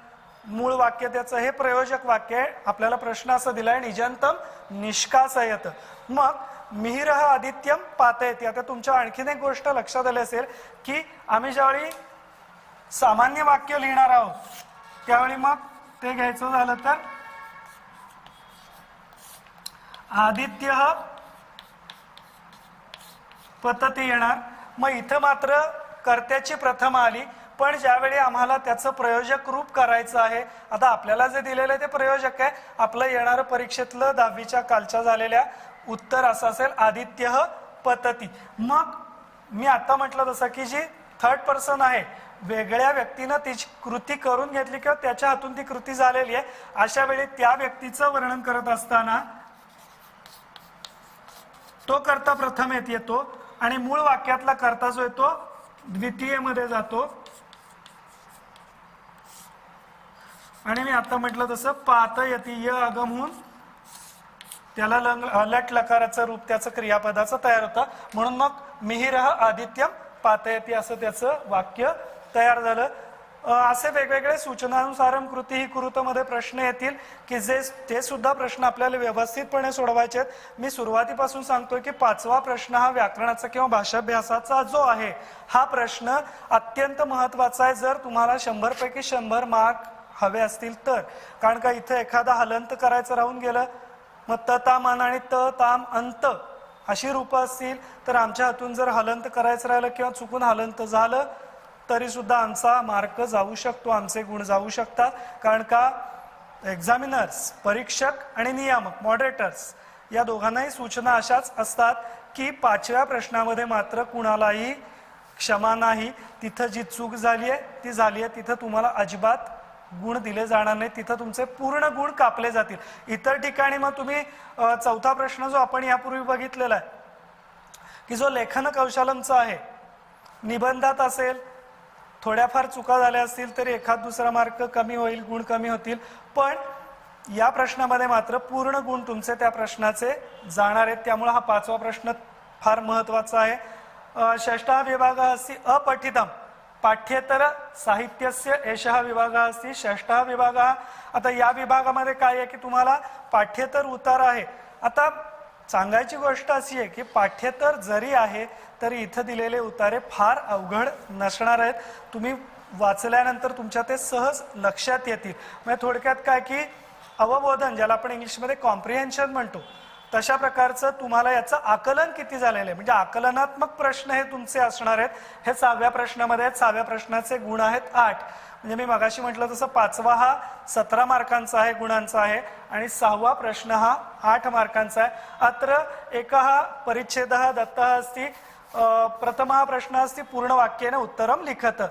मूळ वाक्य त्याचं हे प्रयोजक वाक्य आहे. आपल्याला प्रश्न असा दिलाय निजंतम निष्कासयत. मग मिहिर आदित्यम पातयती. आता तुमच्या आणखीन एक गोष्ट लक्षात आली असेल की आम्ही ज्यावेळी सामान्य वाक्य लिहिणार आहोत त्यावेळी मग ते घ्यायचं झालं तर आदित्य पतती येणार. मग इथं मात्र कर्त्याची प्रथम आली, पण ज्यावेळी आम्हाला त्याचं प्रयोजक रूप करायचं आहे, आता आपल्याला जे दिलेलं आहे ते प्रयोजक आहे. आपलं येणारं परीक्षेतलं 10वीच्या कालच्या झालेल्या उत्तर असं असेल आदित्य पतती. मग मी आता म्हटलं तसं की जी थर्ड पर्सन आहे वेगळ्या व्यक्तीनं तिची कृती करून घेतली किंवा त्याच्या हातून ती कृती झालेली आहे, अशा वेळी त्या व्यक्तीचं वर्णन करत असताना तो कर्ता प्रथम येतो आणि मूळ वाक्यातला कर्ता जो येतो द्वितीय मध्ये जातो. आणि मी आता म्हटलं तसं पातयती य आगम होऊन त्याला लट लकाराचं रूप त्याचं क्रियापदाचं तयार होतं. म्हणून मग मिहिर आदित्यम पातयती असं त्याचं वाक्य तयार झालं. असे वेगवेगळे सूचनानुसारम कृती ही कृतमध्ये प्रश्न येतील की जे ते सुद्धा प्रश्न आपल्याला व्यवस्थितपणे सोडवायचे आहेत. मी सुरुवातीपासून सांगतोय की 5वा प्रश्न हा व्याकरणाचा किंवा भाषाभ्यासाचा जो आहे हा प्रश्न अत्यंत महत्वाचा आहे जर तुम्हाला 100 पैकी 100 मार्क हवे असतील तर. कारण का इथं एखादा हलंत करायचं राहून गेलं, मग त ताम अन आणि त ताम अंत अशी रूपं असतील तर आमच्या हातून जर हलंत करायचं राहिलं किंवा चुकून हलंत झालं तरी सुद्धा आमचा मार्क जाऊ शकतो, आमचे गुण जाऊ शकतात. कारण का एक्झामिनर्स परीक्षक आणि नियामक मॉडरेटर्स या दोघांनाही सूचना अशाच असतात की 5व्या प्रश्नामध्ये मात्र कुणालाही क्षमा नाही. तिथं जी चूक झाली आहे ती झाली आहे, तिथं तुम्हाला अजिबात गुण दिले जाणार नाही, तिथं तुमचे पूर्ण गुण कापले जातील. इतर ठिकाणी मग तुम्ही 4था प्रश्न जो आपण यापूर्वी बघितलेला आहे की जो लेखन कौशल्यांचा आहे, निबंधात असेल थोड्याफार चुका झाल्या असतील तरी एखाद दुसरा मार्क कमी होईल, गुण कमी होतील, पण या प्रश्नामध्ये मात्र पूर्ण गुण तुमचे त्या प्रश्नाचे जाणार आहेत. त्यामुळे हा 5वा प्रश्न फार महत्वाचा आहे. 6ष्ठः विभागः अस्ति अपठितम पाठ्येतर साहित्यस्य एषः विभागः अस्ति 6ष्ठः विभागः. आता या विभागामध्ये काय आहे की तुम्हाला पाठ्येतर उतारा आहे. आता सांगायची गोष्ट अशी आहे की पाठ्येतर जरी आहे तरी इथं दिलेले उतारे फार अवघड नसणार आहेत. तुम्ही वाचल्यानंतर तुमच्या ते सहज लक्षात येतील. म्हणजे थोडक्यात काय की अवबोधन, ज्याला आपण इंग्लिशमध्ये कॉम्प्रिहेन्शन म्हणतो, तशा प्रकारचं तुम्हाला याचं आकलन किती झालेलं आहे. म्हणजे आकलनात्मक प्रश्न हे तुमचे असणार आहेत. हे 6व्या प्रश्नामध्ये आहेत. 6व्या प्रश्नाचे गुण आहेत 8. म्हणजे मी मगाशी म्हटलं तसं 5वा हा 17 मार्कांचा आहे, गुणांचा आहे, आणि 6वा प्रश्न हा 8 मार्कांचा आहे. अत्र एकः परिच्छेदः दत्तः अस्ति. प्रथमः प्रश्न अस्ति पूर्ण वाक्येन उत्तरम लिखत.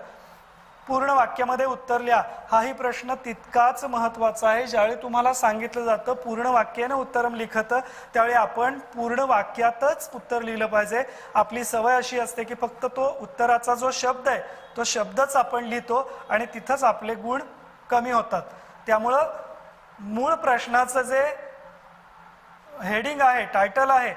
पूर्ण वाक्यामध्ये उत्तर लिहा. हाही प्रश्न तितकाच महत्वाचा आहे. ज्यावेळी तुम्हाला सांगितलं जातं पूर्ण वाक्याने उत्तरम लिखत, त्यावेळी आपण पूर्ण वाक्यातच उत्तर लिहिलं पाहिजे. आपली सवय अशी असते की फक्त तो उत्तराचा जो शब्द आहे तो शब्दच आपण लिहितो आणि तिथंच आपले गुण कमी होतात. त्यामुळं मूळ प्रश्नाचं जे हेडिंग आहे, टायटल आहे,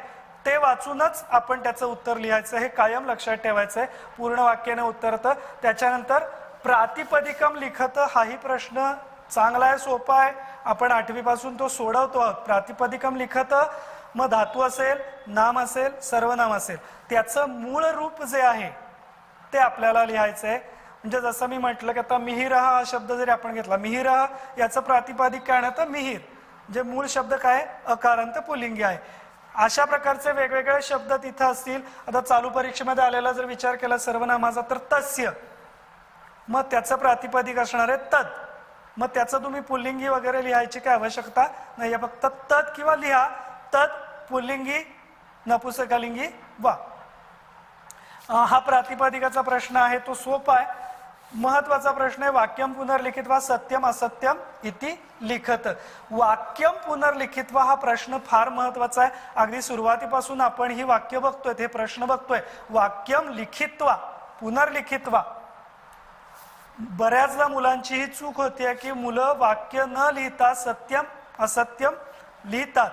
ते वाचूनच आपण त्याचं उत्तर लिहायचं. हे कायम लक्षात ठेवायचं आहे. पूर्ण वाक्याने उत्तरतं. त्याच्यानंतर प्रातिपदिकम लिखत हाही प्रश्न चांगला आहे, सोपा आहे. आपण 8वी पासून तो सोडवतो आहोत. प्रातिपदिकम लिखत, मग धातू असेल, नाम असेल, सर्वनाम असेल, त्याचं मूळ रूप जे आहे ते आपल्याला लिहायचं आहे. म्हणजे जसं मी म्हटलं की आता मिहिर हा शब्द जरी आपण घेतला, मिहिर याचं प्रातिपदिक काय ना, तर मिहिर. म्हणजे मूळ शब्द काय, अकारांत पुल्लिंगी आहे. अशा प्रकारचे वेगवेगळे शब्द तिथं असतील. आता चालू परीक्षेमध्ये आलेला जर विचार केला सर्वनामाचा, तर तस्य, मग त्याचं प्रातिपदिक असणार आहे तद. मग त्याचं तुम्ही पुल्लिंगी वगैरे लिहायची काय आवश्यकता नाही, फक्त तद किंवा लिहा. तद पुल्लिंगी नपुंसकलिंगी वा. हा प्रातिपदिकाचा प्रश्न आहे, तो सोपा आहे. महत्वाचा प्रश्न आहे वाक्यम पुनर्लिखित वा सत्यम असत्यम इति लिखत. वाक्यम पुनर्लिखित वा हा प्रश्न फार महत्वाचा आहे. अगदी सुरुवातीपासून आपण ही वाक्य बघतोय, हे प्रश्न बघतोय. वाक्यम लिखित्वा पुनर्लिखित्वा. बऱ्याचदा मुलांची ही चूक होती की मुलं वाक्य न लिहिता सत्यम असत्यम लिहितात.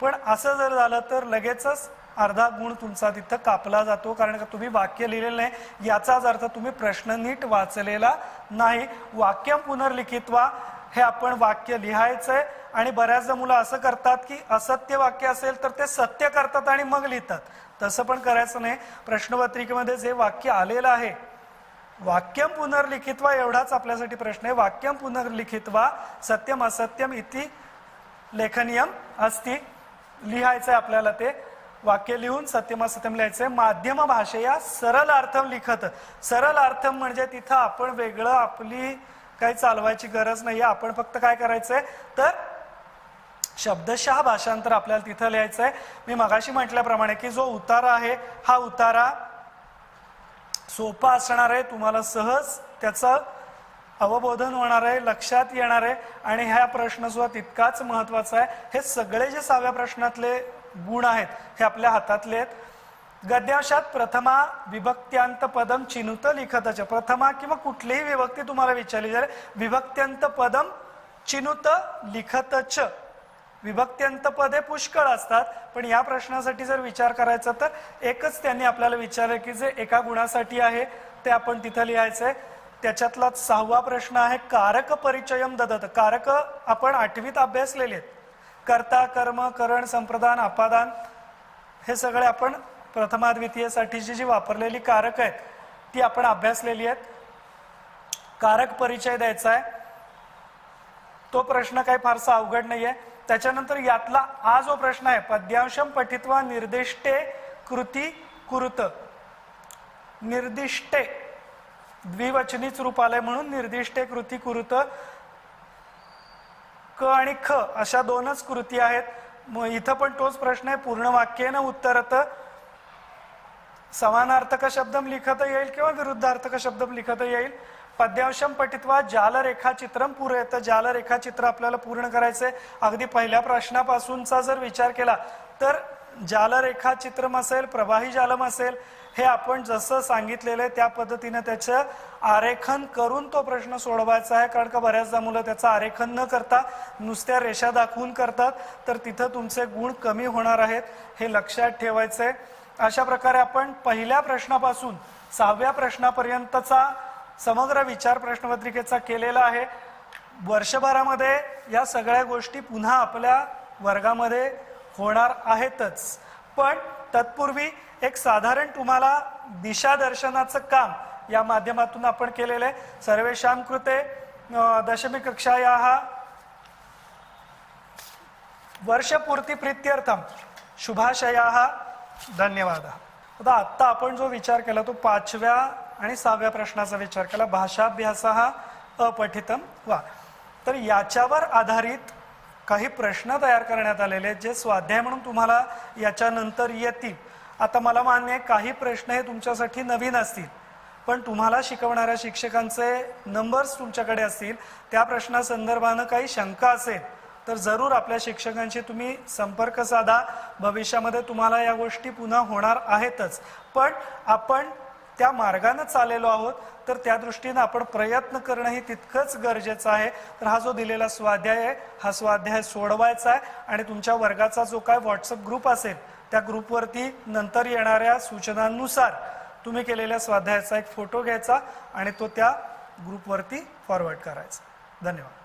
पण असं जर झालं तर लगेचच अर्धा गुण तुमचा तिथं कापला जातो. कारण का तुम्ही वाक्य लिहिलेलं नाही याचाच अर्थ तुम्ही प्रश्न नीट वाचलेला नाही. वाक्यम पुनर्लिखित्वा हे आपण वाक्य लिहायचंय. आणि बऱ्याचदा मुलं असं करतात की असत्य वाक्य असेल तर ते सत्य करतात आणि मग लिहितात. तसं पण करायचं नाही. प्रश्नपत्रिकेमध्ये जे वाक्य आलेलं आहे, वाक्यम पुनर्लिखित्वा एवढाच आपल्यासाठी प्रश्न आहे. वाक्यम पुनर्लिखित्वा सत्यम असत्यम इति लेखनियम अस्ति. लिहायचंय आपल्याला ते वाक्य लिहून सत्यम असत्यम लिहायचंय. माध्यम भाषेया सरल अर्थम लिखत. सरल अर्थम म्हणजे तिथं आपण वेगळं आपली काही चालवायची गरज नाहीये. आपण फक्त काय करायचंय तर शब्दशः भाषांतर आपल्याला तिथं लिहायचंय. मी मगाशी म्हटल्याप्रमाणे की जो उतारा आहे हा उतारा सोपा असणार आहे. तुम्हाला सहज त्याचं अवबोधन होणार आहे, लक्षात येणार आहे. आणि हा प्रश्न सुद्धा तितकाच महत्वाचा आहे. हे सगळे जे 6व्या प्रश्नातले गुण आहेत हे आपल्या हातातले आहेत. गद्यांशात प्रथमा विभक्त्यांत पदम चिनुत लिखतच. प्रथमा किंवा कुठलीही विभक्ती तुम्हाला विचारली जाईल, विभक्त्यांत पदम चिनुत लिखतच. विभक्त्यांत पदे पुष्कळ असतात, पण या प्रश्नासाठी जर विचार करायचा तर एकच त्यांनी आपल्याला विचारलं की जे एका गुणासाठी आहे ते आपण तिथं लिहायचंय. त्याच्यातला 6वा प्रश्न आहे कारक परिचयम ददत. कारक आपण 8वीत अभ्यासलेले आहेत. कर्ता, कर्म, करण, संप्रदान, अपादान हे सगळे आपण प्रथमा द्वितीय साठीची जी वापरलेली कारक आहेत ती आपण अभ्यासलेली आहेत. कारक परिचय द्यायचा आहे. तो प्रश्न काही फारसा अवघड नाहीये. त्याच्यानंतर यातला हा जो प्रश्न आहे पद्यांशम पठित्वा निर्दिष्टे कृती कुरुत. निर्दिष्टे द्विवचनीच रूप आलंय म्हणून निर्दिष्टे कृती कुरुत. क आणि ख अशा दोनच कृती आहेत. मग इथं पण तोच प्रश्न आहे. पूर्ण वाक्येनं उत्तरत. समानार्थक शब्दम लिखत येईल किंवा विरुद्धार्थक शब्दम लिखत येईल. पद्यांशम पठित्वा जाल रेखाचित्रम पूरयत. जाल रेखाचित्र आपल्याला पूर्ण करायचंय. अगदी पहिल्या प्रश्नापासूनचा जर विचार केला तर जाल रेखाचित्रम असेल, प्रवाही जालम असेल, हे आपण जसं सांगितलेलं आहे त्या पद्धतीने त्याचं आरेखन करून तो प्रश्न सोडवायचा आहे. कारण का बऱ्याचदा मुलं त्याचं आरेखन न करता नुसत्या रेषा दाखवून करतात, तर तिथं तुमचे गुण कमी होणार आहेत. हे लक्षात ठेवायचंय. अशा प्रकारे आपण पहिल्या प्रश्नापासून 6व्या प्रश्नापर्यंतचा समग्र विचार प्रश्नपत्रिकेचा केलेला आहे. वर्षभरामध्ये या सगळ्या गोष्टी पुन्हा आपल्या वर्गामध्ये होणार आहेतच, पण तत्पूर्वी एक साधारण तुम्हाला दिशादर्शनाचं काम या माध्यमातून आपण केलेलं आहे. सर्वेषां कृते दशमी कक्षायाः वर्षपूर्ती प्रीत्यर्थम शुभाशयाः धन्यवादः. आता आपण जो विचार केला तो 5व्या आणि 6व्या प्रश्नाचा विचार केला. भाषाभ्यासः अपठितम वा. तर याच्यावर आधारित काही प्रश्न तयार करण्यात आलेले आहेत जे स्वाध्याय म्हणून तुम्हाला याच्यानंतर येतील. आता मला मान्य आहे काही प्रश्न हे तुमच्यासाठी नवीन असतील, पण तुम्हाला शिकवणाऱ्या शिक्षकांचे नंबर्स तुमच्याकडे असतील. त्या प्रश्नासंदर्भानं काही शंका असेल तर जरूर आपल्या शिक्षकांशी तुम्ही संपर्क साधा. भविष्यामध्ये तुम्हाला या गोष्टी पुन्हा होणार आहेतच, पण आपण त्या मार्गाने चाललेलो आहोत, तर त्या दृष्टीने आपण प्रयत्न करणंही तितकंच गरजेचं आहे. तर हा जो दिलेला स्वाध्याय आहे हा स्वाध्याय सोडवायचा आहे आणि तुमच्या वर्गाचा जो काय व्हॉट्सअप ग्रुप असेल त्या ग्रुपवरती नंतर येणाऱ्या सूचनांनुसार तुम्ही केलेल्या स्वाध्यायाचा एक फोटो घ्यायचा आणि तो त्या ग्रुपवरती फॉरवर्ड करायचा. धन्यवाद.